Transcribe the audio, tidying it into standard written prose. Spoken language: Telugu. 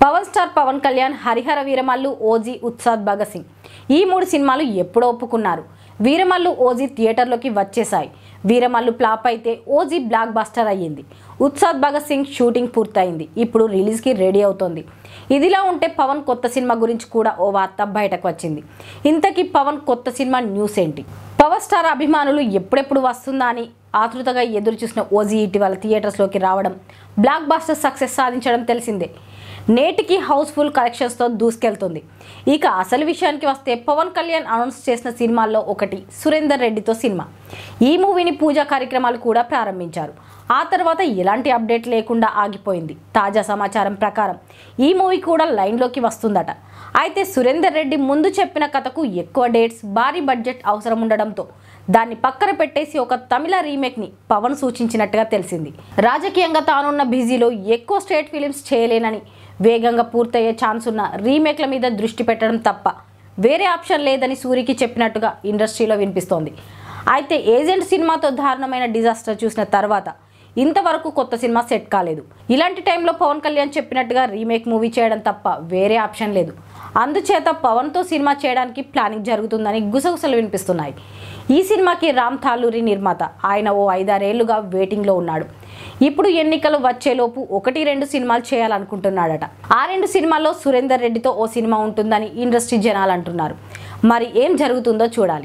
Power star Pawan Kalyan, Harihara Veeramallu, OG, Ustaad Bhagat Singh ఈ 3 సినిమాలు ఎప్పుడో ఒప్పుకున్నారు. వీరమల్లు, ఓజీ థియేటర్లోకి వచ్చేసాయి. వీరమల్లు ఫ్లాప్ అయితే ఓజీ బ్లాక్ బస్టర్ అయ్యింది. ఉత్సాద్ భగత్ సింగ్ షూటింగ్ పూర్తయింది. ఇప్పుడు రిలీజ్కి రెడీ అవుతోంది. ఇదిలా ఉంటే పవన్ కొత్త సినిమా గురించి కూడా ఓ వార్త బయటకు వచ్చింది. ఇంతకీ పవన్ కొత్త సినిమా న్యూస్ ఏంటి? పవర్ స్టార్ అభిమానులు ఎప్పుడెప్పుడు వస్తుందా అని ఆతృతగా ఎదురు చూసిన ఓజీ ఇటీవల థియేటర్స్లోకి రావడం, బ్లాక్ బస్టర్ సక్సెస్ సాధించడం తెలిసిందే. నేటికి హౌస్ఫుల్ కలెక్షన్స్తో దూసుకెళ్తుంది. ఇక అసలు విషయానికి వస్తే పవన్ కళ్యాణ్ అనౌన్స్ చేసిన సినిమాల్లో ఒకటి సురేందర్ రెడ్డితో సినిమా. ఈ మూవీని పూజా కార్యక్రమాలు కూడా ప్రారంభించారు. ఆ తర్వాత ఎలాంటి అప్డేట్ లేకుండా ఆగిపోయింది. తాజా సమాచారం ప్రకారం ఈ మూవీ కూడా లైన్లోకి వస్తుందట. అయితే సురేందర్ రెడ్డి ముందు చెప్పిన కథకు ఎక్కువ డేట్స్, భారీ బడ్జెట్ అవసరం ఉండడంతో దాన్ని పక్కన పెట్టేసి ఒక తమిళ రీమేక్ని పవన్ సూచించినట్టుగా తెలిసింది. రాజకీయంగా తానున్న బిజీలో ఎక్కువ స్టేట్ ఫిలిమ్స్ చేయలేనని, వేగంగా పూర్తయ్యే ఛాన్స్ ఉన్న రీమేక్ల మీద దృష్టి పెట్టడం తప్ప వేరే ఆప్షన్ లేదని సూరికి చెప్పినట్టుగా ఇండస్ట్రీలో వినిపిస్తోంది. అయితే ఏజెంట్ సినిమాతో దారుణమైన డిజాస్టర్ చూసిన తర్వాత ఇంతవరకు కొత్త సినిమా సెట్ కాలేదు. ఇలాంటి టైంలో పవన్ కళ్యాణ్ చెప్పినట్టుగా రీమేక్ మూవీ చేయడం తప్ప వేరే ఆప్షన్ లేదు. అందుచేత పవన్తో సినిమా చేయడానికి ప్లానింగ్ జరుగుతుందని గుసగుసలు వినిపిస్తున్నాయి. ఈ సినిమాకి రామ్ తాలూరి నిర్మాత. ఆయన ఓ 5-6 ఏళ్లుగా వెయిటింగ్లో ఉన్నాడు. ఇప్పుడు ఎన్నికలు వచ్చేలోపు 1-2 సినిమాలు చేయాలనుకుంటున్నాడట. ఆ 2 సినిమాల్లో సురేందర్ రెడ్డితో ఓ సినిమా ఉంటుందని ఇండస్ట్రీ జనాలు అంటున్నారు. మరి ఏం జరుగుతుందో చూడాలి.